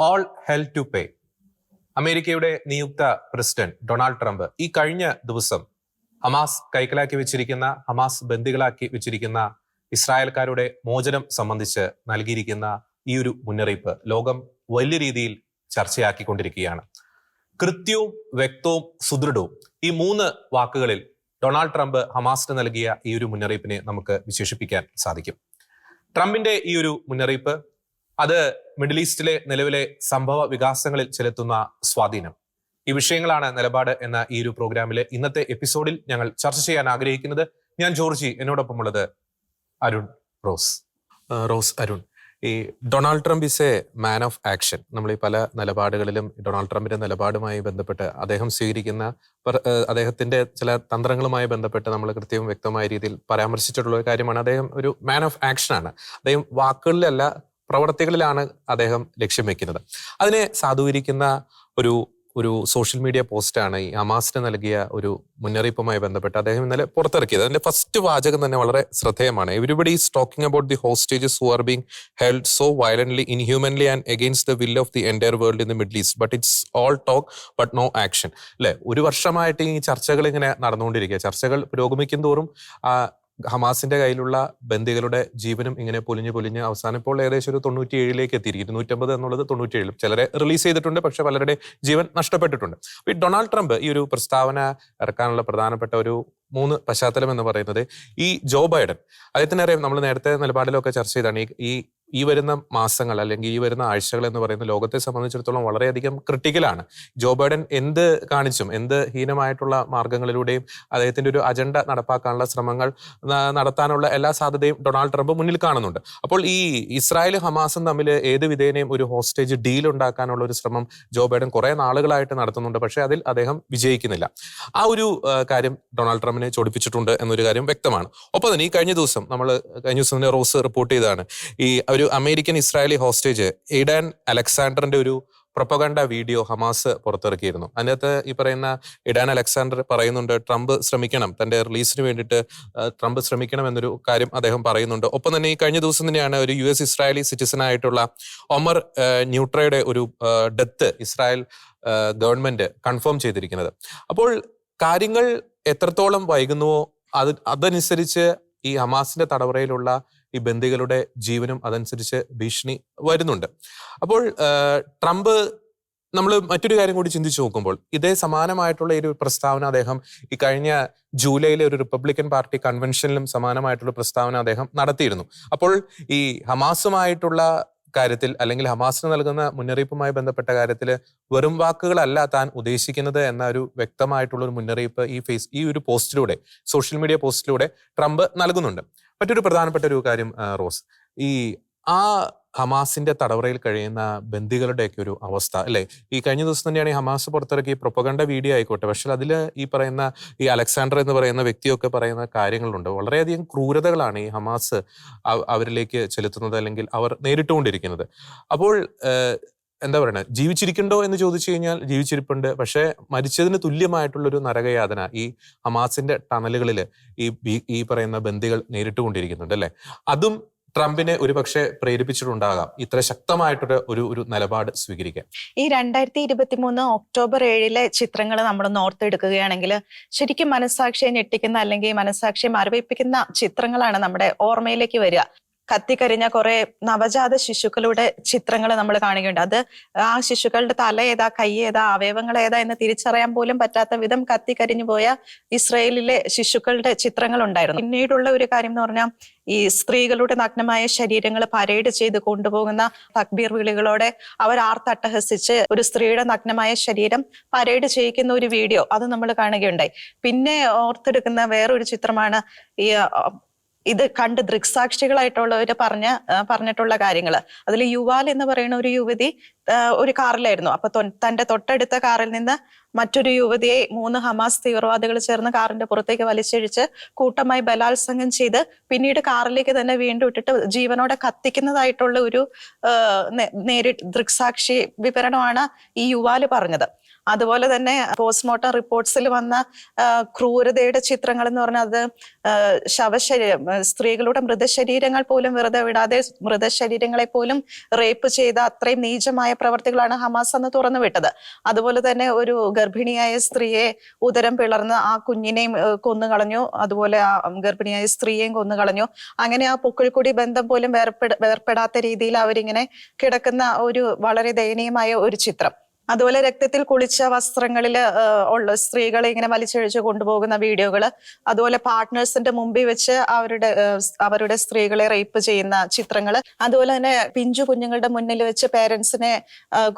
All hell to pay. അമേരിക്കയുടെ നിയുക്ത president Donald Trump ഈ കഴിഞ്ഞ ദിവസം ഹമാസ് കൈക്കലാക്കി വെച്ചിരിക്കുന്ന, ഹമാസ് ബന്ദികളാക്കി വെച്ചിരിക്കുന്ന ഇസ്രായേൽക്കാരുടെ മോചനം സംബന്ധിച്ച് നൽകിയിരിക്കുന്ന ഈ ഒരു മുന്നറിയിപ്പ് ലോകം വലിയ രീതിയിൽ ചർച്ചയാക്കിക്കൊണ്ടിരിക്കുകയാണ്. കൃത്യവും വ്യക്തവും സുദൃഢവും, ഈ 3 വാക്കുകളിൽ ഡൊണാൾഡ് ട്രംപ് ഹമാസിന് നൽകിയ ഈ ഒരു മുന്നറിയിപ്പിനെ നമുക്ക് വിശേഷിപ്പിക്കാൻ സാധിക്കും. ട്രംപിന്റെ ഈ ഒരു മുന്നറിയിപ്പ് അത് മിഡിൽ ഈസ്റ്റിലെ നിലവിലെ സംഭവ വികാസങ്ങളിൽ ചെലുത്തുന്ന സ്വാധീനം, ഈ വിഷയങ്ങളാണ് നിലപാട് എന്ന ഈ ഒരു പ്രോഗ്രാമിലെ ഇന്നത്തെ എപ്പിസോഡിൽ ഞങ്ങൾ ചർച്ച ചെയ്യാൻ ആഗ്രഹിക്കുന്നത്. ഞാൻ ജോർജി, എന്നോടൊപ്പമുള്ളത് അരുൺ റോസ്. അരുൺ, ഈ Donald Trump is a man of action. നമ്മൾ ഈ പല നിലപാടുകളിലും ഡൊണാൾഡ് ട്രംപിന്റെ നിലപാടുമായി ബന്ധപ്പെട്ട് അദ്ദേഹം സ്വീകരിക്കുന്ന അദ്ദേഹത്തിന്റെ ചില തന്ത്രങ്ങളുമായി ബന്ധപ്പെട്ട് നമ്മൾ കൃത്യവും വ്യക്തമായ രീതിയിൽ പരാമർശിച്ചിട്ടുള്ള ഒരു കാര്യമാണ്. അദ്ദേഹം ഒരു മാൻ ഓഫ് ആക്ഷൻ ആണ്. അദ്ദേഹം വാക്കുകളിലല്ല, പ്രവർത്തികളിലാണ് അദ്ദേഹം ലക്ഷ്യം വെക്കുന്നത്. അതിനെ സാധൂകരിക്കുന്ന ഒരു സോഷ്യൽ മീഡിയ പോസ്റ്റാണ് ഈ ഹമാസിന് നൽകിയ ഒരു മുന്നറിയിപ്പുമായി ബന്ധപ്പെട്ട് അദ്ദേഹം ഇന്നലെ പുറത്തിറക്കിയത്. അതിന്റെ ഫസ്റ്റ് വാചകം തന്നെ വളരെ ശ്രദ്ധേയമാണ്. Everybody is talking about the hostages who are being held so violently, inhumanly and against the will of the entire world in the Middle East, but it's all talk but no action. അല്ലെ, ഒരു വർഷമായിട്ട് ഈ ചർച്ചകൾ ഇങ്ങനെ നടന്നുകൊണ്ടിരിക്കുക. ചർച്ചകൾ പുരോഗമിക്കും തോറും ഹമാസിന്റെ കയ്യിലുള്ള ബന്ദികളുടെ ജീവനും ഇങ്ങനെ പൊലിഞ്ഞ് അവസാനം ഇപ്പോൾ ഏകദേശം ഒരു 97 എത്തിയിരിക്കും. 250 എന്നുള്ളത് 97. ചിലരെ റിലീസ് ചെയ്തിട്ടുണ്ട്, പക്ഷെ പലരുടെ ജീവൻ നഷ്ടപ്പെട്ടിട്ടുണ്ട്. ഈ ഡൊണാൾഡ് ട്രംപ് ഈ ഒരു പ്രസ്താവന ഇറക്കാനുള്ള പ്രധാനപ്പെട്ട ഒരു 3 പശ്ചാത്തലം എന്ന് പറയുന്നത്, ഈ ജോ ബൈഡൻ, അദ്ദേഹത്തിന് അറിയാം, നമ്മൾ നേരത്തെ നിലപാടിലൊക്കെ ചർച്ച ചെയ്താണ്, ഈ വരുന്ന മാസങ്ങൾ അല്ലെങ്കിൽ ഈ വരുന്ന ആഴ്ചകൾ എന്ന് പറയുന്നത് ലോകത്തെ സംബന്ധിച്ചിടത്തോളം വളരെയധികം ക്രിട്ടിക്കലാണ്. ജോ ബൈഡൻ എന്ത് കാണിച്ചും, എന്ത് ഹീനമായിട്ടുള്ള മാർഗങ്ങളിലൂടെയും അദ്ദേഹത്തിന്റെ ഒരു അജണ്ട നടപ്പാക്കാനുള്ള ശ്രമങ്ങൾ നടത്താനുള്ള എല്ലാ സാധ്യതയും ഡൊണാൾഡ് ട്രംപ് മുന്നിൽ കാണുന്നുണ്ട്. അപ്പോൾ ഈ ഇസ്രായേൽ ഹമാസും തമ്മിൽ ഏത് വിധേനയും ഒരു ഹോസ്റ്റേജ് ഡീൽ ഉണ്ടാക്കാനുള്ള ഒരു ശ്രമം ജോ ബൈഡൻ കുറെ നാളുകളായിട്ട് നടത്തുന്നുണ്ട്. പക്ഷെ അതിൽ അദ്ദേഹം വിജയിക്കുന്നില്ല. ആ ഒരു കാര്യം ഡൊണാൾഡ് ട്രംപിനെ ചൊടിപ്പിച്ചിട്ടുണ്ട് എന്നൊരു കാര്യം വ്യക്തമാണ്. ഒപ്പം തന്നെ ഈ കഴിഞ്ഞ ദിവസം തന്നെ റോസ് റിപ്പോർട്ട് ചെയ്തതാണ്, ഈ ഒരു അമേരിക്കൻ ഇസ്രായേലി ഹോസ്റ്റേജ് ഇഡാൻ അലക്സാണ്ടറിന്റെ ഒരു പ്രൊപ്പഗണ്ട വീഡിയോ ഹമാസ് പുറത്തിറക്കിയിരുന്നു. അതിനകത്ത് ഈ പറയുന്ന ഇഡാൻ അലക്സാണ്ടർ പറയുന്നുണ്ട്, ട്രംപ് ശ്രമിക്കണം, തന്റെ റിലീസിന് വേണ്ടിയിട്ട് ട്രംപ് ശ്രമിക്കണം എന്നൊരു കാര്യം അദ്ദേഹം പറയുന്നുണ്ട്. ഒപ്പം തന്നെ ഈ കഴിഞ്ഞ ദിവസം തന്നെയാണ് ഒരു US ഇസ്രായേലി സിറ്റിസൺ ആയിട്ടുള്ള ഒമർ ന്യൂട്രയുടെ ഒരു ഡെത്ത് ഇസ്രായേൽ ഗവൺമെന്റ് കൺഫേം ചെയ്തിരിക്കുന്നത്. അപ്പോൾ കാര്യങ്ങൾ എത്രത്തോളം വൈകുന്നുവോ അതനുസരിച്ച് ഈ ഹമാസിന്റെ തടവറയിലുള്ള ഈ ബന്ദികളുടെ ജീവനും അതനുസരിച്ച് ഭീഷണി വരുന്നുണ്ട്. അപ്പോൾ ട്രംപ്, നമ്മൾ മറ്റൊരു കാര്യം കൂടി ചിന്തിച്ചു നോക്കുമ്പോൾ, ഇതേ സമാനമായിട്ടുള്ള ഒരു പ്രസ്താവന അദ്ദേഹം ഈ കഴിഞ്ഞ ജൂലൈയിലെ ഒരു റിപ്പബ്ലിക്കൻ പാർട്ടി കൺവെൻഷനിലും സമാനമായിട്ടുള്ള പ്രസ്താവന അദ്ദേഹം നടത്തിയിരുന്നു. അപ്പോൾ ഈ ഹമാസുമായിട്ടുള്ള കാര്യത്തിൽ അല്ലെങ്കിൽ ഹമാസിന് നൽകുന്ന മുന്നറിയിപ്പുമായി ബന്ധപ്പെട്ട കാര്യത്തിൽ വെറും വാക്കുകളല്ല താൻ ഉദ്ദേശിക്കുന്നത് എന്ന ഒരു വ്യക്തമായിട്ടുള്ള ഒരു മുന്നറിയിപ്പ് ഈ ഒരു പോസ്റ്റിലൂടെ, സോഷ്യൽ മീഡിയ പോസ്റ്റിലൂടെ ട്രംപ് നൽകുന്നുണ്ട്. മറ്റൊരു പ്രധാനപ്പെട്ട ഒരു കാര്യം റോസ്, ആ ഹമാസിന്റെ തടവറയിൽ കഴിയുന്ന ബന്ദികളുടെയൊക്കെ ഒരു അവസ്ഥ, അല്ലെ? ഈ കഴിഞ്ഞ ദിവസം തന്നെയാണ് ഈ ഹമാസ് പുറത്തിറക്കി പ്രൊപ്പഗണ്ട വീഡിയോ ആയിക്കോട്ടെ, പക്ഷെ അതിൽ ഈ പറയുന്ന ഈ അലക്സാണ്ടർ എന്ന് പറയുന്ന വ്യക്തിയൊക്കെ പറയുന്ന കാര്യങ്ങളുണ്ട്. വളരെയധികം ക്രൂരതകളാണ് ഈ ഹമാസ് അവരിലേക്ക് ചെലുത്തുന്നത്, അല്ലെങ്കിൽ അവർ നേരിട്ടുകൊണ്ടിരിക്കുന്നത്. അപ്പോൾ എന്താ പറയണേ, ജീവിച്ചിരിക്കണ്ടോ എന്ന് ചോദിച്ചു കഴിഞ്ഞാൽ ജീവിച്ചിരിപ്പുണ്ട്, പക്ഷെ മരിച്ചതിന് തുല്യമായിട്ടുള്ളൊരു നരകയാതന ഈ ഹമാസിന്റെ ടണലുകളിൽ ഈ പറയുന്ന ബന്ദികൾ നേരിട്ടുകൊണ്ടിരിക്കുന്നുണ്ട്, അല്ലെ? അതും ട്രംപിനെ ഒരുപക്ഷെ പ്രേരിപ്പിച്ചിട്ടുണ്ടാകാം ഇത്ര ശക്തമായിട്ടൊരു ഒരു നിലപാട് സ്വീകരിക്കാൻ. ഈ 2023 ഒക്ടോബർ 7 ചിത്രങ്ങൾ നമ്മളൊന്ന് ഓർത്തെടുക്കുകയാണെങ്കിൽ ശരിക്കും മനസ്സാക്ഷിയെ ഞെട്ടിക്കുന്ന അല്ലെങ്കിൽ മനസ്സാക്ഷിയെ മരവിപ്പിക്കുന്ന ചിത്രങ്ങളാണ് നമ്മുടെ ഓർമ്മയിലേക്ക് വരിക. കത്തിക്കരിഞ്ഞ കുറെ നവജാത ശിശുക്കളുടെ ചിത്രങ്ങൾ നമ്മൾ കാണുകയുണ്ട്. അത് ആ ശിശുക്കളുടെ തല ഏതാ, കൈ ഏതാ, അവയവങ്ങൾ ഏതാ എന്ന് തിരിച്ചറിയാൻ പോലും പറ്റാത്ത വിധം കത്തിക്കരിഞ്ഞു പോയ ഇസ്രയേലിലെ ശിശുക്കളുടെ ചിത്രങ്ങൾ ഉണ്ടായിരുന്നു. പിന്നീടുള്ള ഒരു കാര്യം എന്ന് പറഞ്ഞാൽ, ഈ സ്ത്രീകളുടെ നഗ്നമായ ശരീരങ്ങൾ പരേഡ് ചെയ്ത് കൊണ്ടുപോകുന്ന തക്ബീർ വിളികളോടെ അവർ ആർത്തട്ടഹസിച്ച് ഒരു സ്ത്രീയുടെ നഗ്നമായ ശരീരം പരേഡ് ചെയ്യിക്കുന്ന ഒരു വീഡിയോ അത് നമ്മൾ കാണുകയുണ്ടായി. പിന്നെ ഓർത്തെടുക്കുന്ന വേറൊരു ചിത്രമാണ് ഇത് കണ്ട് ദൃക്സാക്ഷികളായിട്ടുള്ളവര് പറഞ്ഞിട്ടുള്ള കാര്യങ്ങൾ. അതിൽ യുവാൽ എന്ന് പറയുന്ന ഒരു യുവതി ഒരു കാറിലായിരുന്നു. അപ്പൊ തന്റെ തൊട്ടടുത്ത കാറിൽ നിന്ന് മറ്റൊരു യുവതിയെ 3 ഹമാസ് തീവ്രവാദികൾ ചേർന്ന് കാറിന്റെ പുറത്തേക്ക് വലിച്ചിഴിച്ച് കൂട്ടമായി ബലാത്സംഗം ചെയ്ത് പിന്നീട് കാറിലേക്ക് തന്നെ വീണ്ടും ഇട്ടിട്ട് ജീവനോടെ കത്തിക്കുന്നതായിട്ടുള്ള ഒരു ദൃക്സാക്ഷി വിവരണമാണ് ഈ യുവാല് പറഞ്ഞത്. അതുപോലെ തന്നെ പോസ്റ്റ്മോർട്ടം റിപ്പോർട്ട്സിൽ വന്ന ക്രൂരതയുടെ ചിത്രങ്ങൾ എന്ന് പറഞ്ഞാൽ അത് സ്ത്രീകളുടെ മൃതശരീരങ്ങൾ പോലും വെറുതെ വിടാതെ മൃതശരീരങ്ങളെ പോലും റേപ്പ് ചെയ്ത അത്രയും നീചമായ പ്രവർത്തികളാണ് ഹമാസ് അന്ന് തുറന്നു വിട്ടത്. അതുപോലെ തന്നെ ഒരു ഗർഭിണിയായ സ്ത്രീയെ ഉദരം പിളർന്ന് ആ കുഞ്ഞിനെയും കൊന്നുകളഞ്ഞു, അതുപോലെ ആ ഗർഭിണിയായ സ്ത്രീയെയും കൊന്നുകളഞ്ഞു. അങ്ങനെ ആ പൊക്കിൾക്കൊടി ബന്ധം പോലും വേർപ്പെടാത്ത രീതിയിൽ അവരിങ്ങനെ കിടക്കുന്ന ഒരു വളരെ ദയനീയമായ ഒരു ചിത്രം. അതുപോലെ രക്തത്തിൽ കുളിച്ച വസ്ത്രങ്ങളിൽ ഉള്ള സ്ത്രീകളെ ഇങ്ങനെ വലിച്ചിഴച്ച് കൊണ്ടുപോകുന്ന വീഡിയോകൾ, അതുപോലെ പാർട്ട്നേഴ്സിന്റെ മുമ്പിൽ വെച്ച് അവരുടെ സ്ത്രീകളെ റേപ്പ് ചെയ്യുന്ന ചിത്രങ്ങൾ, അതുപോലെ തന്നെ പിഞ്ചു കുഞ്ഞുങ്ങളുടെ മുന്നിൽ വെച്ച് പേരൻസിനെ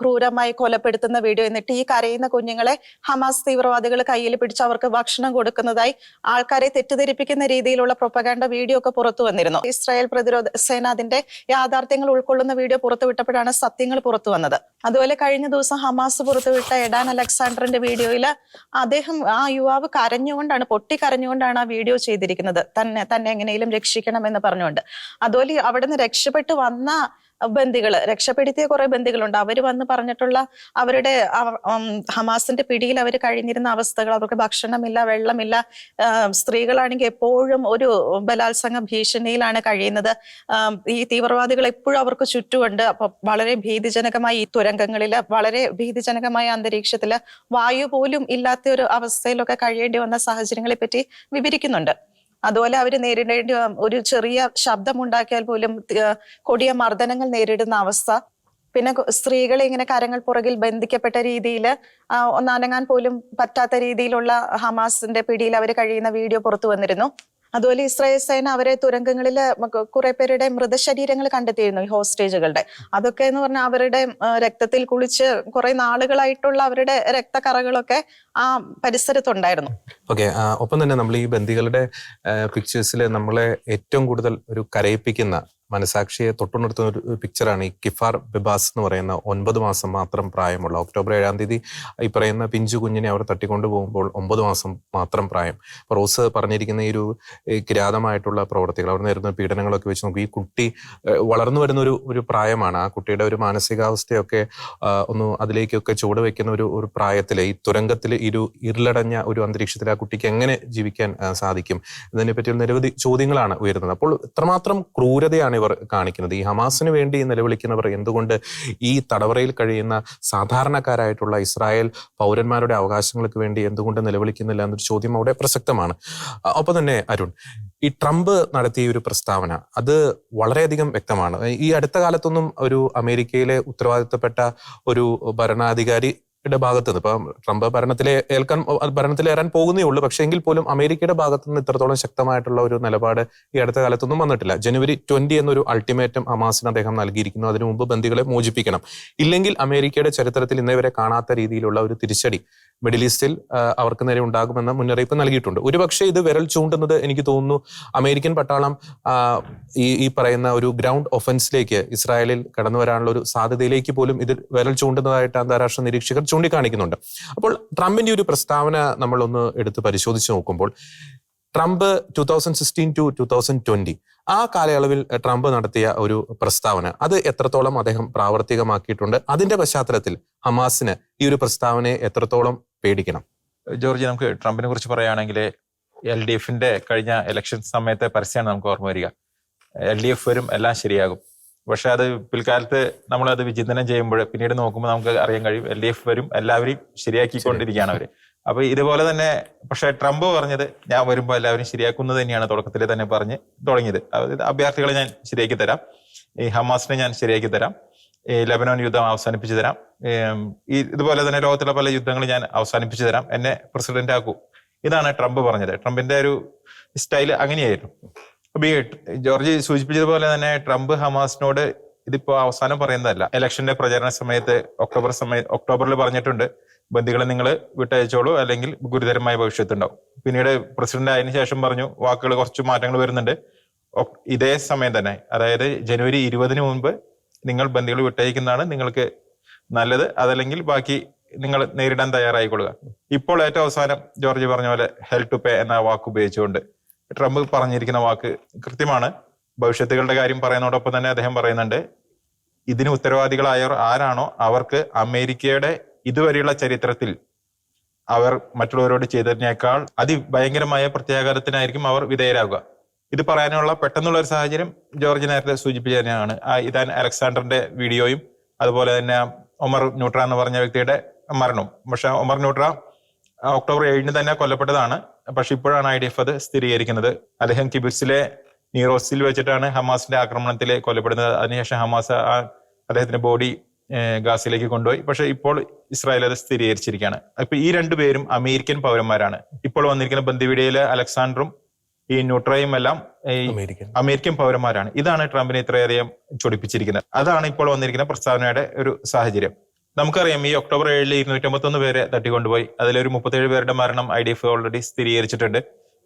ക്രൂരമായി കൊലപ്പെടുത്തുന്ന വീഡിയോ. എന്നിട്ട് ഈ കരയുന്ന കുഞ്ഞുങ്ങളെ ഹമാസ് തീവ്രവാദികൾ കയ്യിൽ പിടിച്ച് അവർക്ക് ഭക്ഷണം കൊടുക്കുന്നതായി ആൾക്കാരെ തെറ്റിദ്ധരിപ്പിക്കുന്ന രീതിയിലുള്ള പ്രൊപ്പഗാൻഡ വീഡിയോ ഒക്കെ പുറത്തു വന്നിരുന്നു. ഇസ്രായേൽ പ്രതിരോധ സേന അതിന്റെ യാഥാർത്ഥ്യങ്ങൾ ഉൾക്കൊള്ളുന്ന വീഡിയോ പുറത്തുവിട്ടപ്പോഴാണ് സത്യങ്ങൾ പുറത്തു വന്നത്. അതുപോലെ കഴിഞ്ഞ ദിവസം ഹമാസ് പുറത്തുവിട്ട എഡാൻ അലക്സാണ്ടറിന്റെ വീഡിയോയിൽ അദ്ദേഹം ആ യുവാവ് പൊട്ടിക്കരഞ്ഞുകൊണ്ടാണ് ആ വീഡിയോ ചെയ്തിരിക്കുന്നത്, തന്നെ എങ്ങനെയും രക്ഷിക്കണം എന്ന് പറഞ്ഞുകൊണ്ട്. അതുപോലെ അവിടെ നിന്ന് രക്ഷപ്പെട്ടു വന്ന രക്ഷപ്പെടുത്തിയ കുറെ ബന്ദികളുണ്ട്. അവർ വന്ന് പറഞ്ഞിട്ടുള്ള അവരുടെ ഹമാസിന്റെ പിടിയിൽ അവർ കഴിഞ്ഞിരുന്ന അവസ്ഥകൾ, അവർക്ക് ഭക്ഷണമില്ല, വെള്ളമില്ല, സ്ത്രീകളാണെങ്കിൽ എപ്പോഴും ഒരു ബലാത്സംഗ ഭീഷണിയിലാണ് കഴിയുന്നത്. ഈ തീവ്രവാദികൾ എപ്പോഴും അവർക്ക് ചുറ്റുമുണ്ട്. അപ്പൊ വളരെ ഭീതിജനകമായ ഈ തുരങ്കങ്ങളില്, വളരെ ഭീതിജനകമായ അന്തരീക്ഷത്തില്, വായു പോലും ഇല്ലാത്ത ഒരു അവസ്ഥയിലൊക്കെ കഴിയേണ്ടി വന്ന സാഹചര്യങ്ങളെ പറ്റി വിവരിക്കുന്നുണ്ട്. അതുപോലെ അവർ നേരിടേണ്ടി ഒരു ചെറിയ ശബ്ദമുണ്ടാക്കിയാൽ പോലും കൊടിയ മർദ്ദനങ്ങൾ നേരിടുന്ന അവസ്ഥ. പിന്നെ സ്ത്രീകളെ ഇങ്ങനെ കരങ്ങൾ പുറകിൽ ബന്ധിക്കപ്പെട്ട രീതിയിൽ ഒന്നനങ്ങാൻ പോലും പറ്റാത്ത രീതിയിലുള്ള ഹമാസിന്റെ പിടിയിൽ അവർ കഴിയുന്ന വീഡിയോ പുറത്തു വന്നിരുന്നു. അതുപോലെ ഇസ്രായേൽ സേന അവരെ തുരങ്കങ്ങളിൽ കുറെ പേരുടെ മൃതശരീരങ്ങൾ കണ്ടെത്തിയിരുന്നു, ഈ ഹോസ്റ്റേജുകളുടെ. അതൊക്കെ എന്ന് പറഞ്ഞാൽ അവരുടെ രക്തത്തിൽ കുളിച്ച് കുറെ നാളുകളായിട്ടുള്ള അവരുടെ രക്തക്കറകളൊക്കെ ആ പരിസരത്തുണ്ടായിരുന്നു. ഓക്കെ, ഒപ്പം തന്നെ നമ്മൾ ഈ ബന്ദികളുടെ പിക്ചേഴ്സിൽ നമ്മളെ ഏറ്റവും കൂടുതൽ ഒരു കരയിപ്പിക്കുന്ന, മനസാക്ഷിയെ തൊട്ടുണർത്തുന്ന ഒരു പിക്ചറാണ് ഈ കിഫാർ ബിബാസ് എന്ന് പറയുന്ന 9 മാസം മാത്രം പ്രായമുള്ള, ഒക്ടോബർ 7 തീയതി ഈ പറയുന്ന പിഞ്ചു കുഞ്ഞിനെ അവർ തട്ടിക്കൊണ്ടു പോകുമ്പോൾ 9 മാസം മാത്രം പ്രായം. റോസ് പറഞ്ഞിരിക്കുന്ന ഈ ഒരു കിരാതമായിട്ടുള്ള പ്രവർത്തികൾ, അവർ നേരിടുന്ന പീഡനങ്ങളൊക്കെ വെച്ച് നോക്കി ഈ കുട്ടി വളർന്നു വരുന്ന ഒരു പ്രായമാണ്. ആ കുട്ടിയുടെ ഒരു മാനസികാവസ്ഥയൊക്കെ ഒന്ന് അതിലേക്കൊക്കെ ചുവടുവെക്കുന്ന ഒരു പ്രായത്തിൽ, ഈ തുരങ്കത്തിൽ ഈ ഒരു ഇരുളടഞ്ഞ ഒരു അന്തരീക്ഷത്തിൽ ആ കുട്ടിക്ക് എങ്ങനെ ജീവിക്കാൻ സാധിക്കും എന്നതിനെ പറ്റിയുള്ള നിരവധി ചോദ്യങ്ങളാണ് ഉയരുന്നത്. അപ്പോൾ ഇത്രമാത്രം ക്രൂരതയാണ് ഇവർ കാണിക്കുന്നത്. ഈ ഹമാസിന് വേണ്ടി നിലവിളിക്കുന്നവർ എന്തുകൊണ്ട് ഈ തടവറയിൽ കഴിയുന്ന സാധാരണക്കാരായിട്ടുള്ള ഇസ്രായേൽ പൗരന്മാരുടെ അവകാശങ്ങൾക്ക് വേണ്ടി എന്തുകൊണ്ട് നിലവിളിക്കുന്നില്ല എന്നൊരു ചോദ്യം അവിടെ പ്രസക്തമാണ്. ഒപ്പം തന്നെ അരുൺ, ഈ ട്രംപ് നടത്തിയ ഒരു പ്രസ്താവന അത് വളരെയധികം വ്യക്തമാണ്. ഈ അടുത്ത കാലത്തൊന്നും ഒരു അമേരിക്കയിലെ ഉത്തരവാദിത്തപ്പെട്ട ഒരു ഭരണാധികാരി ഭാഗത്ത് നിന്ന്, ഇപ്പൊ ട്രംപ് ഭരണത്തിലേറാൻ പോകുന്നേ ഉള്ളൂ, പക്ഷെ എങ്കിൽ പോലും അമേരിക്കയുടെ ഭാഗത്തു നിന്ന് ഇത്രത്തോളം ശക്തമായിട്ടുള്ള ഒരു നിലപാട് ഈ അടുത്ത കാലത്തൊന്നും വന്നിട്ടില്ല. ജനുവരി 20 എന്നൊരു അൾട്ടിമേറ്റം ഹമാസിന് അദ്ദേഹം നൽകിയിരിക്കുന്നു. അതിനു മുമ്പ് ബന്ദികളെ മോചിപ്പിക്കണം, ഇല്ലെങ്കിൽ അമേരിക്കയുടെ ചരിത്രത്തിൽ ഇന്നേവരെ കാണാത്ത രീതിയിലുള്ള ഒരു തിരിച്ചടി മിഡിൽ ഈസ്റ്റിൽ അവർക്ക് നേരെ ഉണ്ടാകുമെന്ന മുന്നറിയിപ്പ് നൽകിയിട്ടുണ്ട്. ഒരുപക്ഷെ ഇത് വിരൽ ചൂണ്ടുന്നത് എനിക്ക് തോന്നുന്നു അമേരിക്കൻ പട്ടാളം ഈ പറയുന്ന ഒരു ഗ്രൗണ്ട് ഒഫൻസിലേക്ക് ഇസ്രായേലിൽ കടന്നു വരാനുള്ള ഒരു സാധ്യതയിലേക്ക് പോലും ഇത് വിരൽ ചൂണ്ടുന്നതായിട്ട് അന്താരാഷ്ട്ര നിരീക്ഷകർ ചൂണ്ടിക്കാണിക്കുന്നുണ്ട്. അപ്പോൾ ട്രംപിന്റെ ഒരു പ്രസ്താവന നമ്മളൊന്ന് എടുത്ത് പരിശോധിച്ച് നോക്കുമ്പോൾ, ട്രംപ് 2016 to 2020 ആ കാലയളവിൽ ട്രംപ് നടത്തിയ ഒരു പ്രസ്താവന അത് എത്രത്തോളം അദ്ദേഹം പ്രാവർത്തികമാക്കിയിട്ടുണ്ട്, അതിന്റെ പശ്ചാത്തലത്തിൽ ഹമാസിന് ഈ ഒരു എത്രത്തോളം പേടിക്കണം? ജോർജ്, നമുക്ക് ട്രംപിനെ കുറിച്ച് പറയുകയാണെങ്കിൽ LDFന്റെ കഴിഞ്ഞ ഇലക്ഷൻ സമയത്തെ പരസ്യമാണ് നമുക്ക് ഓർമ്മ വരിക. LDF വരും, എല്ലാം ശരിയാകും. പക്ഷെ അത് പിൽക്കാലത്ത് നമ്മളത് വിചിന്തനം ചെയ്യുമ്പോൾ പിന്നീട് നോക്കുമ്പോൾ നമുക്ക് അറിയാൻ കഴിയും LDF വരും, എല്ലാവരെയും ശരിയാക്കിക്കൊണ്ടിരിക്കുകയാണ് അവര്. അപ്പൊ ഇതുപോലെ തന്നെ പക്ഷെ ട്രംപ് പറഞ്ഞത് ഞാൻ വരുമ്പോൾ എല്ലാവരും ശരിയാക്കുന്നത് തന്നെയാണ് തുടക്കത്തിൽ തന്നെ പറഞ്ഞ് തുടങ്ങിയത്. അതായത് അഭയാർത്ഥികളെ ഞാൻ ശരിയാക്കി തരാം, ഈ ഹമാസിനെ ഞാൻ ശരിയാക്കി തരാം, ഈ ലെബനോൻ യുദ്ധം അവസാനിപ്പിച്ചു തരാം, ഇതുപോലെ തന്നെ ലോകത്തിലെ പല യുദ്ധങ്ങളും ഞാൻ അവസാനിപ്പിച്ചു തരാം, എന്നെ പ്രസിഡന്റ് ആക്കൂ. ഇതാണ് ട്രംപ് പറഞ്ഞത്. ട്രംപിന്റെ ഒരു സ്റ്റൈല് അങ്ങനെയായിരുന്നു. അപ്പൊ ഈ ജോർജ് സൂചിപ്പിച്ചതുപോലെ തന്നെ ട്രംപ് ഹമാസിനോട് ഇതിപ്പോ അവസാനം പറയുന്നതല്ല. ഇലക്ഷന്റെ പ്രചരണ സമയത്ത് ഒക്ടോബറിൽ പറഞ്ഞിട്ടുണ്ട്, ബന്ദികളെ നിങ്ങൾ വിട്ടയച്ചോളൂ, അല്ലെങ്കിൽ ഗുരുതരമായ ഭവിഷ്യത്തുണ്ടാവും. പിന്നീട് പ്രസിഡന്റ് ആയതിനു ശേഷം പറഞ്ഞു വാക്കുകൾ കുറച്ച് മാറ്റങ്ങൾ വരുന്നുണ്ട്. ഇതേ സമയം തന്നെ, അതായത് ജനുവരി 20 മുൻപ് നിങ്ങൾ ബന്ദികൾ വിട്ടയക്കുന്നതാണ് നിങ്ങൾക്ക് നല്ലത്, അതല്ലെങ്കിൽ ബാക്കി നിങ്ങൾ നേരിടാൻ തയ്യാറായിക്കൊള്ളുക. ഇപ്പോൾ ഏറ്റവും അവസാനം ജോർജ് പറഞ്ഞ പോലെ ഹെൽ ടു പേ എന്ന വാക്ക് ഉപയോഗിച്ചുകൊണ്ട് ട്രംപ് പറഞ്ഞിരിക്കുന്ന വാക്ക് കൃത്യമാണ്. ഭവിഷ്യത്തുകളുടെ കാര്യം പറയുന്നതോടൊപ്പം തന്നെ അദ്ദേഹം പറയുന്നുണ്ട്, ഇതിന് ഉത്തരവാദികളായവർ ആരാണോ അവർക്ക് അമേരിക്കയുടെ ഇതുവരെയുള്ള ചരിത്രത്തിൽ അവർ മറ്റുള്ളവരോട് ചെയ്തതിനേക്കാൾ അതിഭയങ്കരമായ പ്രത്യാഘാതത്തിനായിരിക്കും അവർ വിധേയരാകുക. ഇത് പറയാനുള്ള പെട്ടെന്നുള്ള ഒരു സാഹചര്യം ജോർജ് നേരത്തെ സൂചിപ്പിച്ച തന്നെയാണ്. ഇതാൻ അലക്സാണ്ടറിന്റെ വീഡിയോയും അതുപോലെ തന്നെ ഒമർ ന്യൂട്ര എന്ന് പറഞ്ഞ വ്യക്തിയുടെ മരണവും. പക്ഷെ ഒമർ ന്യൂട്ര ഒക്ടോബർ 7 തന്നെ കൊല്ലപ്പെട്ടതാണ്. പക്ഷെ ഇപ്പോഴാണ് IDF അത് സ്ഥിരീകരിക്കുന്നത്. അദ്ദേഹം കിബുസിലെ നീറോസിൽ വെച്ചിട്ടാണ് ഹമാസിന്റെ ആക്രമണത്തിൽ കൊല്ലപ്പെടുന്നത്. അതിനുശേഷം ഹമാസ് അദ്ദേഹത്തിന്റെ ബോഡി ഗാസയിലേക്ക് കൊണ്ടുപോയി. പക്ഷെ ഇപ്പോൾ ഇസ്രായേൽ അത് സ്ഥിരീകരിച്ചിരിക്കുകയാണ്. അപ്പൊ ഈ രണ്ടുപേരും അമേരിക്കൻ പൗരന്മാരാണ്. ഇപ്പോൾ വന്നിരിക്കുന്ന ബന്ദിവീഡിയയിലെ അലക്സാണ്ടറും ഈ ന്യൂട്രയും എല്ലാം അമേരിക്കൻ പൗരന്മാരാണ്. ഇതാണ് ട്രംപിനെ ഇത്രയധികം ചൊടിപ്പിച്ചിരിക്കുന്നത്. അതാണ് ഇപ്പോൾ വന്നിരിക്കുന്ന പ്രസ്താവനയുടെ ഒരു സാഹചര്യം. നമുക്കറിയാം, ഈ ഒക്ടോബർ 7 251 പേരെ തട്ടിക്കൊണ്ടുപോയി. അതിലൊരു 37 പേരുടെ മരണം IDF ഓൾറെഡി സ്ഥിരീകരിച്ചിട്ടുണ്ട്.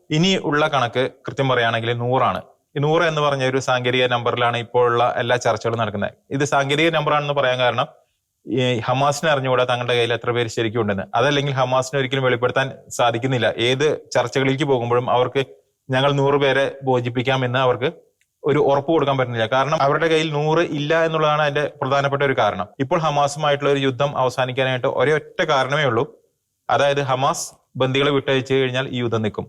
ഇനി ഉള്ള കണക്ക് കൃത്യം പറയുകയാണെങ്കിൽ 100 ഈ 100 എന്ന് പറഞ്ഞ ഒരു സാങ്കേതിക നമ്പറിലാണ് ഇപ്പോഴുള്ള എല്ലാ ചർച്ചകളും നടക്കുന്നത്. ഇത് സാങ്കേതിക നമ്പറാണെന്ന് പറയാൻ കാരണം ഈ ഹമാസിനെ അറിഞ്ഞുകൂടാ തങ്ങളുടെ കയ്യിൽ എത്ര പേര് ശരിക്കും ഉണ്ടെന്ന്. അതല്ലെങ്കിൽ ഹമാസിനെ ഒരിക്കലും വെളിപ്പെടുത്താൻ സാധിക്കുന്നില്ല. ഏത് ചർച്ചകളിലേക്ക് പോകുമ്പോഴും അവർക്ക് ഞങ്ങൾ 100 പേരെ മോചിപ്പിക്കാമെന്ന് അവർക്ക് ഒരു ഉറപ്പ് കൊടുക്കാൻ പറ്റുന്നില്ല. കാരണം അവരുടെ കയ്യിൽ 100 ഇല്ല എന്നുള്ളതാണ് അതിന്റെ പ്രധാനപ്പെട്ട ഒരു കാരണം. ഇപ്പോൾ ഹമാസുമായിട്ടുള്ള ഒരു യുദ്ധം അവസാനിക്കാനായിട്ട് ഒരേ ഒറ്റ കാരണമേ ഉള്ളൂ. അതായത് ഹമാസ് ബന്ദികളെ വിട്ടയച്ചു കഴിഞ്ഞാൽ ഈ യുദ്ധം നിൽക്കും.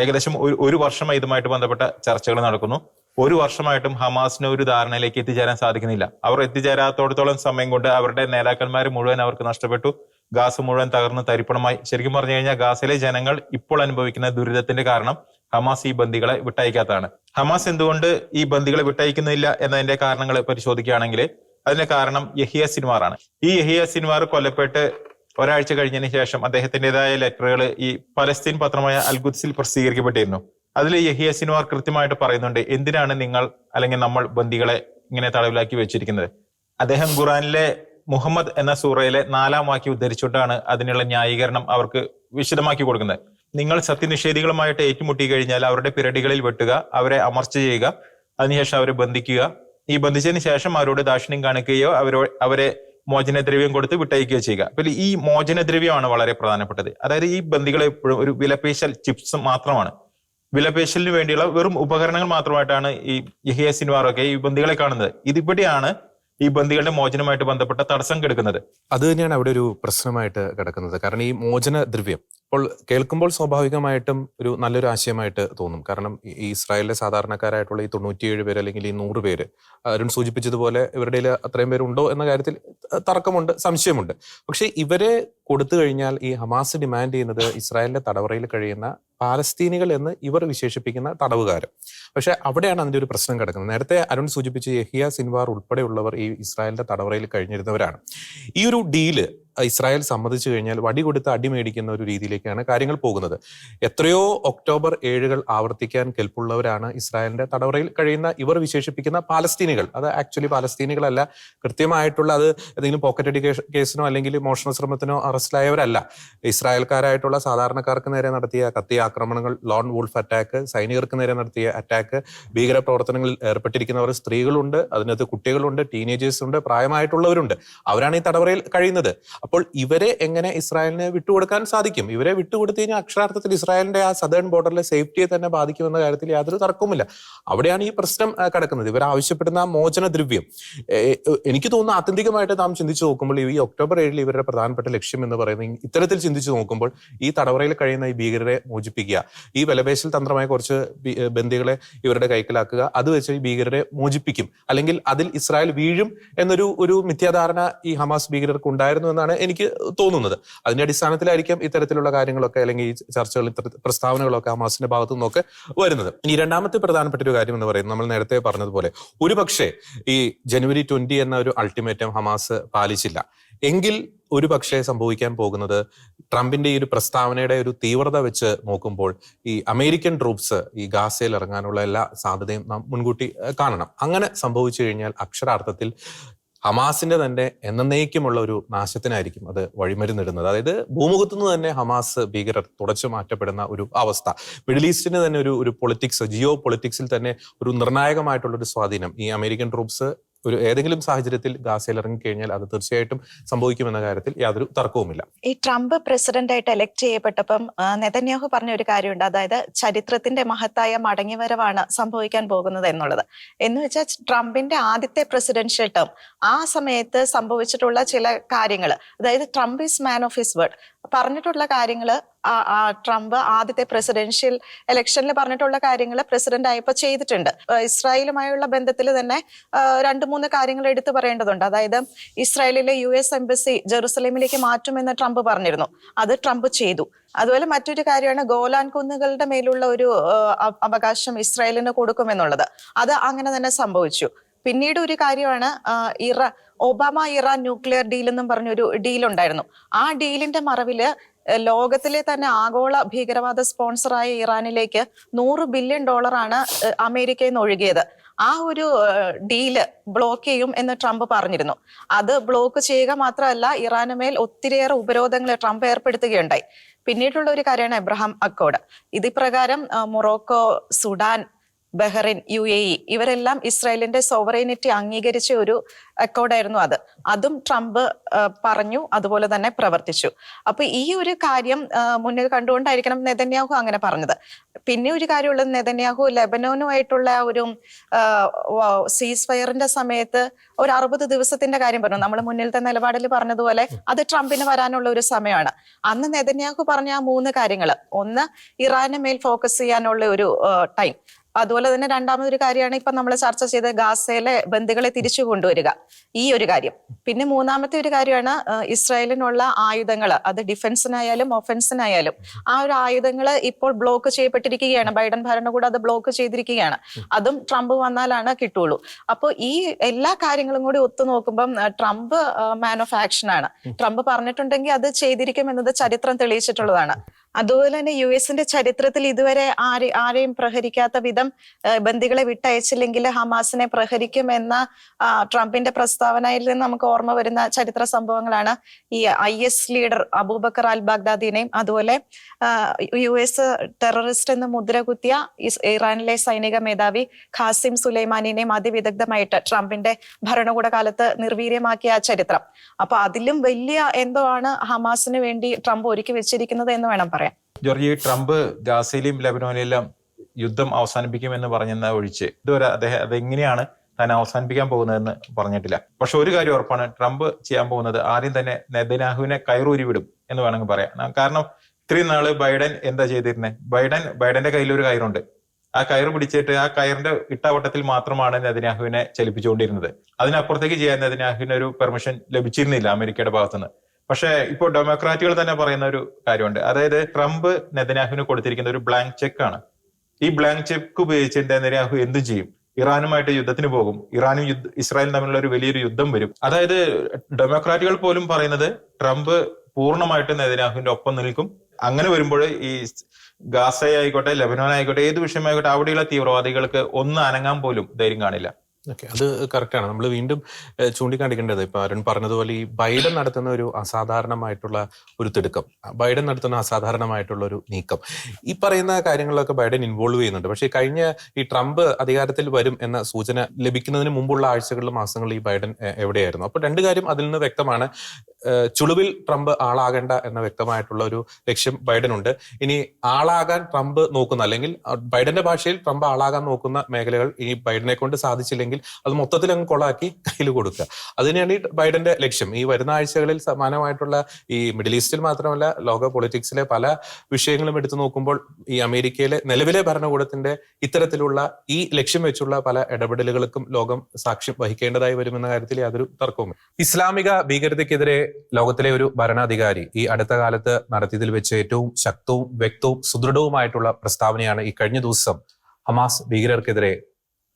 ഏകദേശം ഒരു വർഷമായി ഇതുമായിട്ട് ബന്ധപ്പെട്ട ചർച്ചകൾ നടക്കുന്നു. ഒരു വർഷമായിട്ടും ഹമാസിന് ഒരു ധാരണയിലേക്ക് എത്തിച്ചേരാൻ സാധിക്കുന്നില്ല. അവർ എത്തിച്ചേരാത്തോടത്തോളം സമയം കൊണ്ട് അവരുടെ നേതാക്കന്മാർ മുഴുവൻ അവർക്ക് നഷ്ടപ്പെട്ടു. ഗാസ മുഴുവൻ തകർന്ന് തരിപ്പണമായി. ശരിക്കും പറഞ്ഞു കഴിഞ്ഞാൽ ഗാസയിലെ ജനങ്ങൾ ഇപ്പോൾ അനുഭവിക്കുന്ന ദുരിതത്തിന്റെ കാരണം ഹമാസ് ഈ ബന്ദികളെ വിട്ടയക്കാത്തതാണ്. ഹമാസ് എന്തുകൊണ്ട് ഈ ബന്ദികളെ വിട്ടയക്കുന്നില്ല എന്നതിന്റെ കാരണങ്ങൾ പരിശോധിക്കുകയാണെങ്കിൽ അതിന്റെ കാരണം യഹിയ സിൻവാറാണ്. ഈ യഹിയ സിൻവാർ കൊല്ലപ്പെട്ട് ഒരാഴ്ച കഴിഞ്ഞതിന് ശേഷം അദ്ദേഹത്തിൻ്റെതായ ലെറ്ററുകൾ ഈ പലസ്തീൻ പത്രമായ അൽഖുദ്സിൽ പ്രസിദ്ധീകരിക്കപ്പെട്ടിരുന്നു. അതിൽ യഹിയ സിൻവാർ കൃത്യമായിട്ട് പറയുന്നുണ്ട് എന്തിനാണ് നിങ്ങൾ അല്ലെങ്കിൽ നമ്മൾ ബന്ദികളെ ഇങ്ങനെ തടവിലാക്കി വെച്ചിരിക്കുന്നത്. അദ്ദേഹം ഖുറാനിലെ മുഹമ്മദ് എന്ന സൂറയിലെ 4-ാം വാക്യം ഉദ്ധരിച്ചുകൊണ്ടാണ് അതിനുള്ള ന്യായീകരണം അവർക്ക് വിശദമാക്കി കൊടുക്കുന്നത്. നിങ്ങൾ സത്യനിഷേധികളുമായിട്ട് ഏറ്റുമുട്ടി കഴിഞ്ഞാൽ അവരുടെ പിരടികളിൽ വെട്ടുക, അവരെ അമർച്ച ചെയ്യുക, അതിനുശേഷം അവരെ ബന്ധിക്കുക. ഈ ബന്ധിച്ചതിന് ശേഷം അവരോട് ദാക്ഷിണ്യം കാണിക്കുകയോ അവരെ മോചനദ്രവ്യം കൊടുത്ത് വിട്ടയക്കുകയോ ചെയ്യുക. അപ്പോൾ ഈ മോചനദ്രവ്യമാണ് വളരെ പ്രധാനപ്പെട്ടത്. അതായത് ഈ ബന്ദികളെ എപ്പോഴും ഒരു വിലപേശൽ ചിപ്സ് മാത്രമാണ്. വിലപേശലിന് വേണ്ടിയുള്ള വെറും ഉപകരണങ്ങൾ മാത്രമായിട്ടാണ് ഈ യഹിയ സിൻവാറൊക്കെ ഈ ബന്ദികളെ കാണുന്നത്. ഇതിവിടെയാണ് ഈ ബന്ദികളുടെ മോചനവുമായിട്ട് ബന്ധപ്പെട്ട തടസ്സം കിടക്കുന്നത്. അത് തന്നെയാണ് അവിടെ ഒരു പ്രശ്നമായിട്ട് കിടക്കുന്നത്. കാരണം ഈ മോചന ദ്രവ്യം ഇപ്പോൾ കേൾക്കുമ്പോൾ സ്വാഭാവികമായിട്ടും ഒരു നല്ലൊരു ആശയമായിട്ട് തോന്നും. കാരണം ഈ ഇസ്രായേലിലെ സാധാരണക്കാരായിട്ടുള്ള ഈ 97 പേര് അല്ലെങ്കിൽ ഈ 100 പേര്, അരുൺ സൂചിപ്പിച്ചതുപോലെ ഇവരുടെ അത്രയും പേരുണ്ടോ എന്ന കാര്യത്തിൽ തർക്കമുണ്ട്, സംശയമുണ്ട്. പക്ഷെ ഇവരെ കൊടുത്തു കഴിഞ്ഞാൽ ഈ ഹമാസ് ഡിമാൻഡ് ചെയ്യുന്നത് ഇസ്രായേലിന്റെ തടവറയിൽ കഴിയുന്ന പാലസ്തീനികൾ എന്ന് ഇവർ വിശേഷിപ്പിക്കുന്ന തടവുകാർ. പക്ഷെ അവിടെയാണ് അതിന്റെ ഒരു പ്രശ്നം കിടക്കുന്നത്. നേരത്തെ അരുൺ സൂചിപ്പിച്ച് യഹിയ സിൻവാർ ഉൾപ്പെടെയുള്ളവർ ഈ ഇസ്രായേലിന്റെ തടവറയിൽ കഴിഞ്ഞിരുന്നവരാണ്. ഈ ഒരു ഡീല് ഇസ്രായേൽ സമ്മതിച്ചു കഴിഞ്ഞാൽ വടി കൊടുത്ത് അടി മേടിക്കുന്ന ഒരു രീതിയിലേക്കാണ് കാര്യങ്ങൾ പോകുന്നത്. എത്രയോ ഒക്ടോബർ 7 ആവർത്തിക്കാൻ കെൽപ്പുള്ളവരാണ് ഇസ്രായേലിന്റെ തടവറയിൽ കഴിയുന്ന ഇവർ വിശേഷിപ്പിക്കുന്ന പാലസ്തീനികൾ. അത് ആക്ച്വലി പാലസ്തീനികളല്ല, കൃത്യമായിട്ടുള്ള അത് ഏതെങ്കിലും പോക്കറ്റ് അടി കേസിനോ അല്ലെങ്കിൽ മോഷണ ശ്രമത്തിനോ അറസ്റ്റിലായവരല്ല. ഇസ്രായേൽക്കാരായിട്ടുള്ള സാധാരണക്കാർക്ക് നേരെ നടത്തിയ കത്തി ആക്രമണങ്ങൾ, ലോൺ വൂൾഫ് അറ്റാക്ക്, സൈനികർക്ക് നേരെ നടത്തിയ അറ്റാക്ക്, ഭീകര പ്രവർത്തനങ്ങളിൽ ഏർപ്പെട്ടിരിക്കുന്നവർ സ്ത്രീകളുണ്ട്, അതിനകത്ത് കുട്ടികളുണ്ട്, ടീനേജേഴ്സ് ഉണ്ട്, പ്രായമായിട്ടുള്ളവരുണ്ട്. അവരാണ് ഈ തടവറയിൽ കഴിയുന്നത്. അപ്പോൾ ഇവരെ എങ്ങനെ ഇസ്രായേലിന് വിട്ടുകൊടുക്കാൻ സാധിക്കും? ഇവരെ വിട്ടുകൊടുത്തു കഴിഞ്ഞാൽ അക്ഷരാർത്ഥത്തിൽ ഇസ്രായേലിന്റെ ആ സദേൺ ബോർഡറിലെ സേഫ്റ്റിയെ തന്നെ ബാധിക്കുമെന്ന കാര്യത്തിൽ യാതൊരു തർക്കവുമില്ല. അവിടെയാണ് ഈ പ്രശ്നം കിടക്കുന്നത്. ഇവർ ആവശ്യപ്പെടുന്ന ആ മോചന ദ്രവ്യം, എനിക്ക് തോന്നുന്നു ആത്യന്തികമായിട്ട് നാം ചിന്തിച്ചു നോക്കുമ്പോൾ ഈ ഒക്ടോബർ 7 ഇവരുടെ പ്രധാനപ്പെട്ട ലക്ഷ്യം എന്ന് പറയുന്നത് ഇത്തരത്തിൽ ചിന്തിച്ചു നോക്കുമ്പോൾ ഈ തടവറയിൽ കഴിയുന്ന ഈ ഭീകരരെ മോചിപ്പിക്കുക, ഈ വിലപേശൽ തന്ത്രമായ കുറച്ച് ബന്ദികളെ ഇവരുടെ കൈക്കലാക്കുക, അത് വെച്ച് ഈ ഭീകരരെ മോചിപ്പിക്കും, അല്ലെങ്കിൽ അതിൽ ഇസ്രായേൽ വീഴും എന്നൊരു മിഥ്യാധാരണ ഈ ഹമാസ് ഭീകരർക്ക് ഉണ്ടായിരുന്നു എന്നാണ് എനിക്ക് തോന്നുന്നത്. അതിന്റെ അടിസ്ഥാനത്തിലായിരിക്കും ഇത്തരത്തിലുള്ള കാര്യങ്ങളൊക്കെ അല്ലെങ്കിൽ ഈ ചർച്ചകൾ, പ്രസ്താവനകളൊക്കെ ഹമാസിന്റെ ഭാഗത്തു നിന്നൊക്കെ വരുന്നത്. ഇനി രണ്ടാമത്തെ പ്രധാനപ്പെട്ട ഒരു കാര്യം എന്ന് പറയുന്നത്, നമ്മൾ നേരത്തെ പറഞ്ഞതുപോലെ ഒരുപക്ഷെ ഈ ജനുവരി 20 എന്ന ഒരു അൾട്ടിമേറ്റം ഹമാസ് പാലിച്ചില്ല എങ്കിൽ ഒരു പക്ഷേ സംഭവിക്കാൻ പോകുന്നത് ട്രംപിന്റെ ഈ ഒരു പ്രസ്താവനയുടെ ഒരു തീവ്രത വെച്ച് നോക്കുമ്പോൾ ഈ അമേരിക്കൻ ട്രൂപ്സ് ഈ ഗാസയിൽ ഇറങ്ങാനുള്ള എല്ലാ സാധ്യതയും നാം മുൻകൂട്ടി കാണണം. അങ്ങനെ സംഭവിച്ചു കഴിഞ്ഞാൽ അക്ഷരാർത്ഥത്തിൽ ഹമാസിന്റെ തന്നെ എന്നേക്കുമുള്ള ഒരു നാശത്തിനായിരിക്കും അത് വഴിമരുന്നിടുന്നത്. അതായത് ഭൂമുഖത്തുനിന്ന് തന്നെ ഹമാസ് ഭീകരർ തുടച്ചു മാറ്റപ്പെടുന്ന ഒരു അവസ്ഥ. മിഡിൽ ഈസ്റ്റിന് തന്നെ ഒരു പൊളിറ്റിക്സ്, ജിയോ പൊളിറ്റിക്സിൽ തന്നെ ഒരു നിർണായകമായിട്ടുള്ള ഒരു സ്വാധീനം ഈ അമേരിക്കൻ ട്രൂപ്സ് ഏതെങ്കിലും സാഹചര്യത്തിൽ ഗാസയിൽ ഇറങ്ങിക്കഴിഞ്ഞാൽ അത് തീർച്ചയായിട്ടും സംഭവിക്കുമെന്ന കാര്യത്തിൽ യാതൊരു തർക്കവുമില്ല. ഈ ട്രംപ് പ്രസിഡന്റായിട്ട് എലക്ട് ചെയ്യപ്പെട്ടപ്പം നെതന്യാഹു പറഞ്ഞ ഒരു കാര്യമുണ്ട്, അതായത് ചരിത്രത്തിന്റെ മഹത്തായ മടങ്ങിവരവാണ് സംഭവിക്കാൻ പോകുന്നത് എന്നുള്ളത്. എന്ന് വെച്ചാൽ ട്രംപിന്റെ ആദ്യത്തെ പ്രസിഡൻഷ്യൽ ടേം ആ സമയത്ത് സംഭവിച്ചിട്ടുള്ള ചില കാര്യങ്ങൾ, അതായത് Trump is man of his word, പറഞ്ഞിട്ടുള്ള കാര്യങ്ങള് ട്രംപ് ആദ്യത്തെ പ്രസിഡൻഷ്യൽ ഇലക്ഷനിൽ പറഞ്ഞിട്ടുള്ള കാര്യങ്ങൾ പ്രസിഡന്റ് ആയപ്പോൾ ചെയ്തിട്ടുണ്ട്. ഇസ്രായേലുമായുള്ള ബന്ധത്തിൽ തന്നെ 2-3 കാര്യങ്ങൾ എടുത്തു പറയേണ്ടതുണ്ട്. അതായത് ഇസ്രായേലിലെ US എംബസി ജെറുസലേമിലേക്ക് മാറ്റുമെന്ന് ട്രംപ് പറഞ്ഞിരുന്നു, അത് ട്രംപ് ചെയ്തു. അതുപോലെ മറ്റൊരു കാര്യമാണ് ഗോലാൻ കുന്നുകളുടെ മേലുള്ള ഒരു അവകാശം ഇസ്രായേലിന് കൊടുക്കുമെന്നുള്ളത്, അത് അങ്ങനെ തന്നെ സംഭവിച്ചു. പിന്നീട് ഒരു കാര്യമാണ് ഒബാമ ഇറാൻ ന്യൂക്ലിയർ ഡീൽ എന്നും പറഞ്ഞൊരു ഡീൽ ഉണ്ടായിരുന്നു. ആ ഡീലിന്റെ മറവില് ലോകത്തിലെ തന്നെ ആഗോള ഭീകരവാദ സ്പോൺസറായ ഇറാനിലേക്ക് $100 ബില്യൺ അമേരിക്കയിൽ നിന്ന് ഒഴുകിയത്. ആ ഒരു ഡീല് ബ്ലോക്ക് ചെയ്യും എന്ന് ട്രംപ് പറഞ്ഞിരുന്നു. അത് ബ്ലോക്ക് ചെയ്യുക മാത്രമല്ല, ഇറാന് മേൽ ഒത്തിരിയേറെ ഉപരോധങ്ങൾ ട്രംപ് ഏർപ്പെടുത്തുകയുണ്ടായി. പിന്നീടുള്ള ഒരു കാര്യമാണ് എബ്രഹാം അക്കോർഡ്. ഇത് പ്രകാരം മൊറോക്കോ, സുഡാൻ, ബഹ്റൈൻ, UAE ഇവരെല്ലാം ഇസ്രായേലിന്റെ സോവറൈനിറ്റി അംഗീകരിച്ച ഒരു അക്കോർഡായിരുന്നു അത്. അതും ട്രംപ് പറഞ്ഞു, അതുപോലെ തന്നെ പ്രവർത്തിച്ചു. അപ്പൊ ഈ ഒരു കാര്യം മുന്നിൽ കണ്ടുകൊണ്ടായിരിക്കണം നെതന്യാഹു അങ്ങനെ പറഞ്ഞത്. പിന്നെ ഒരു കാര്യമുള്ളത്, നെതന്യാഹു ലെബനോനുമായിട്ടുള്ള ഒരു സീസ് ഫയറിന്റെ സമയത്ത് ഒരു 60 ദിവസത്തിന്റെ കാര്യം പറഞ്ഞു. നമ്മൾ മുന്നിലത്തെ നിലപാടിൽ പറഞ്ഞതുപോലെ അത് ട്രംപിന് വരാനുള്ള ഒരു സമയമാണ്. അന്ന് നെതന്യാഹു പറഞ്ഞ ആ 3 കാര്യങ്ങൾ, ഒന്ന് ഇറാന് മേൽ ഫോക്കസ് ചെയ്യാനുള്ള ഒരു ടൈം, അതുപോലെ തന്നെ രണ്ടാമതൊരു കാര്യമാണ് ഇപ്പൊ നമ്മൾ ചർച്ച ചെയ്ത ഗാസയിലെ ബന്ദികളെ തിരിച്ചു കൊണ്ടുവരിക, ഈ ഒരു കാര്യം. പിന്നെ മൂന്നാമത്തെ ഒരു കാര്യമാണ് ഇസ്രായേലിനുള്ള ആയുധങ്ങൾ, അത് ഡിഫൻസിനായാലും ഒഫൻസിനായാലും ആ ഒരു ആയുധങ്ങൾ ഇപ്പോൾ ബ്ലോക്ക് ചെയ്യപ്പെട്ടിരിക്കുകയാണ്. ബൈഡൻ ഭരണകൂടം അത് ബ്ലോക്ക് ചെയ്തിരിക്കുകയാണ്. അതും ട്രംപ് വന്നാലാണ് കിട്ടുള്ളൂ. അപ്പോൾ ഈ എല്ലാ കാര്യങ്ങളും കൂടി ഒത്തു നോക്കുമ്പം ട്രംപ് മാൻ ഓഫ് ആക്ഷൻ ആണ്. ട്രംപ് പറഞ്ഞിട്ടുണ്ടെങ്കിൽ അത് ചെയ്തിരിക്കും എന്നത് ചരിത്രം തെളിയിച്ചിട്ടുള്ളതാണ്. അതുപോലെ തന്നെ US-ന്റെ ചരിത്രത്തിൽ ഇതുവരെ ആരെയും പ്രഹരിക്കാത്ത വിധം ബന്ദികളെ വിട്ടയച്ചില്ലെങ്കിൽ ഹമാസിനെ പ്രഹരിക്കുമെന്ന ട്രംപിന്റെ പ്രസ്താവനയിൽ നിന്ന് നമുക്ക് ഓർമ്മ വരുന്ന ചരിത്ര സംഭവങ്ങളാണ് ഈ IS ലീഡർ അബൂബക്കർ അൽ ബാഗ്ദാദിനെയും അതുപോലെ US ടെററിസ്റ്റ് എന്ന് മുദ്ര കുത്തിയ ഇറാനിലെ സൈനിക മേധാവി ഖാസിം സുലൈമാനിനെയും അതിവിദഗ്ധമായിട്ട് ട്രംപിന്റെ ഭരണകൂട കാലത്ത് നിർവീര്യമാക്കിയ ആ ചരിത്രം. അപ്പൊ അതിലും വലിയ എന്തോ ആണ് ഹമാസിന് വേണ്ടി ട്രംപ് ഒരുക്കി വെച്ചിരിക്കുന്നത് എന്ന് വേണം പറയാൻ. ജോർജ്, ട്രംപ് ഗാസയിലും ലെബനോനിലും യുദ്ധം അവസാനിപ്പിക്കുമെന്ന് പറഞ്ഞെന്ന ഒഴിച്ച് ഇതുവരെ അദ്ദേഹം അതെങ്ങനെയാണ് താൻ അവസാനിപ്പിക്കാൻ പോകുന്നതെന്ന് പറഞ്ഞിട്ടില്ല. പക്ഷെ ഒരു കാര്യം ഉറപ്പാണ്, ട്രംപ് ചെയ്യാൻ പോകുന്നത് ആദ്യം തന്നെ നെതന്യാഹുവിനെ കയറൂരി വിടും എന്ന് വേണമെങ്കിൽ പറയാം. കാരണം ഇത്രയും നാള് ബൈഡൻ എന്താ ചെയ്തിരുന്നത്? ബൈഡന്റെ കയ്യിൽ ഒരു കയറുണ്ട്. ആ കയറ് പിടിച്ചിട്ട് ആ കയറിന്റെ ഇട്ടാവട്ടത്തിൽ മാത്രമാണ് നെതന്യാഹുവിനെ ചലിപ്പിച്ചുകൊണ്ടിരുന്നത്. അതിനപ്പുറത്തേക്ക് ചെയ്യാൻ നെതന്യാഹുവിന് ഒരു പെർമിഷൻ ലഭിച്ചിരുന്നില്ല അമേരിക്കയുടെ ഭാഗത്തുനിന്ന്. പക്ഷെ ഇപ്പോൾ ഡെമോക്രാറ്റുകൾ തന്നെ പറയുന്ന ഒരു കാര്യമുണ്ട്, അതായത് ട്രംപ് നെതന്യാഹുവിന് കൊടുത്തിരിക്കുന്ന ഒരു ബ്ലാങ്ക് ചെക്ക് ആണ്. ഈ ബ്ലാങ്ക് ചെക്ക് ഉപയോഗിച്ച് നെതന്യാഹു എന്തും ചെയ്യും. ഇറാനുമായിട്ട് യുദ്ധത്തിന് പോകും, ഇറാനും ഇസ്രായേലും തമ്മിലുള്ള ഒരു വലിയൊരു യുദ്ധം വരും. അതായത് ഡെമോക്രാറ്റുകൾ പോലും പറയുന്നത് ട്രംപ് പൂർണ്ണമായിട്ട് നെതന്യാഹുവിന്റെ ഒപ്പം നിൽക്കും. അങ്ങനെ വരുമ്പോൾ ഈ ഗാസയായിക്കോട്ടെ, ലെബനോൻ ആയിക്കോട്ടെ, ഏത് വിഷയമായിക്കോട്ടെ, അവിടെയുള്ള തീവ്രവാദികൾക്ക് ഒന്ന് അനങ്ങാൻ പോലും ധൈര്യം കാണില്ല. ഓക്കെ, അത് കറക്റ്റാണ്. നമ്മൾ വീണ്ടും ചൂണ്ടിക്കാണിക്കേണ്ടത് ഇപ്പൊ അരുൺ പറഞ്ഞതുപോലെ ഈ ബൈഡൻ നടത്തുന്ന ഒരു അസാധാരണമായിട്ടുള്ള ഒരു തിടുക്കം, ബൈഡൻ നടത്തുന്ന അസാധാരണമായിട്ടുള്ള ഒരു നീക്കം, ഈ പറയുന്ന കാര്യങ്ങളിലൊക്കെ ബൈഡൻ ഇൻവോൾവ് ചെയ്യുന്നുണ്ട്. പക്ഷേ കഴിഞ്ഞ ഈ ട്രംപ് അധികാരത്തിൽ വരും എന്ന സൂചന ലഭിക്കുന്നതിന് മുമ്പുള്ള ആഴ്ചകളിലും മാസങ്ങളിൽ ഈ ബൈഡൻ എവിടെയായിരുന്നു? അപ്പൊ 2 കാര്യം അതിൽ നിന്ന് വ്യക്തമാണ്. ചുളിവിൽ ട്രംപ് ആളാകേണ്ട എന്ന വ്യക്തമായിട്ടുള്ള ഒരു ലക്ഷ്യം ബൈഡനുണ്ട്. ഇനി ആളാകാൻ ട്രംപ് നോക്കുന്ന, അല്ലെങ്കിൽ ബൈഡന്റെ ഭാഷയിൽ ട്രംപ് ആളാകാൻ നോക്കുന്ന മേഖലകൾ ഇനി ബൈഡനെ കൊണ്ട് സാധിച്ചില്ലെങ്കിൽ അത് മൊത്തത്തിൽ അങ്ങ് കൊളാക്കി കയ്യിൽ കൊടുക്കുക, അതിനാണ് ഈ ബൈഡന്റെ ലക്ഷ്യം. ഈ വരുന്ന ആഴ്ചകളിൽ സമാനമായിട്ടുള്ള ഈ മിഡിൽ ഈസ്റ്റിൽ മാത്രമല്ല ലോക പൊളിറ്റിക്സിലെ പല വിഷയങ്ങളും എടുത്തു നോക്കുമ്പോൾ ഈ അമേരിക്കയിലെ നിലവിലെ ഭരണകൂടത്തിന്റെ ഇത്തരത്തിലുള്ള ഈ ലക്ഷ്യം വെച്ചുള്ള പല ഇടപെടലുകൾക്കും ലോകം സാക്ഷ്യം വഹിക്കേണ്ടതായി വരുമെന്ന കാര്യത്തിൽ യാതൊരു തർക്കവുമില്ല. ഇസ്ലാമിക ഭീകരതയ്ക്കെതിരെ ലോകത്തിലെ ഒരു ഭരണാധികാരി ഈ അടുത്ത കാലത്ത് നടത്തിയതിൽ വെച്ച് ഏറ്റവും ശക്തവും വ്യക്തവും സുദൃഢവുമായിട്ടുള്ള പ്രസ്താവനയാണ് ഈ കഴിഞ്ഞ ദിവസം ഹമാസ് ഭീകരർക്കെതിരെ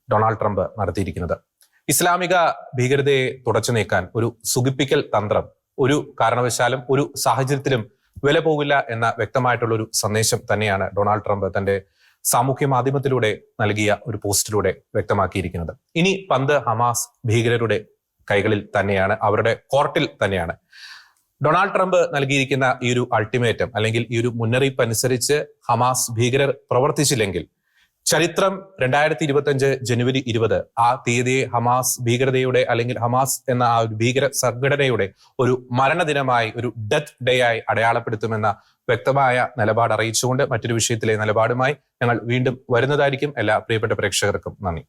ഡൊണാൾഡ് ട്രംപ് നടത്തിയിരിക്കുന്നത്. ഇസ്ലാമിക ഭീകരതയെ തുടച്ചു നീക്കാൻ ഒരു സുഖിപ്പിക്കൽ തന്ത്രം ഒരു കാരണവശാലും ഒരു സാഹചര്യത്തിലും വില പോകില്ല എന്ന വ്യക്തമായിട്ടുള്ള ഒരു സന്ദേശം തന്നെയാണ് ഡൊണാൾഡ് ട്രംപ് തന്റെ സാമൂഹ്യ മാധ്യമത്തിലൂടെ നൽകിയ ഒരു പോസ്റ്റിലൂടെ വ്യക്തമാക്കിയിരിക്കുന്നത്. ഇനി പന്ത് ഹമാസ് ഭീകരരുടെ കൈകളിൽ തന്നെയാണ്, അവരുടെ കോർട്ടിൽ തന്നെയാണ്. ഡൊണാൾഡ് ട്രംപ് നൽകിയിരിക്കുന്ന ഈ ഒരു അൾട്ടിമേറ്റം അല്ലെങ്കിൽ ഈ ഒരു മുന്നറിയിപ്പ് അനുസരിച്ച് ഹമാസ് ഭീകരർ പ്രവർത്തിച്ചില്ലെങ്കിൽ ചരിത്രം 2025 ജനുവരി 20 ആ തീയതിയെ ഹമാസ് ഭീകരതയുടെ അല്ലെങ്കിൽ ഹമാസ് എന്ന ആ ഒരു ഭീകര സംഘടനയുടെ ഒരു മരണദിനമായി, ഒരു ഡെത്ത് ഡേ ആയി അടയാളപ്പെടുത്തുമെന്ന വ്യക്തമായ നിലപാട് അറിയിച്ചുകൊണ്ട് മറ്റൊരു വിഷയത്തിലെ നിലപാടുമായി ഞങ്ങൾ വീണ്ടും വരുന്നതായിരിക്കും. എല്ലാ പ്രിയപ്പെട്ട പ്രേക്ഷകർക്കും നന്ദി.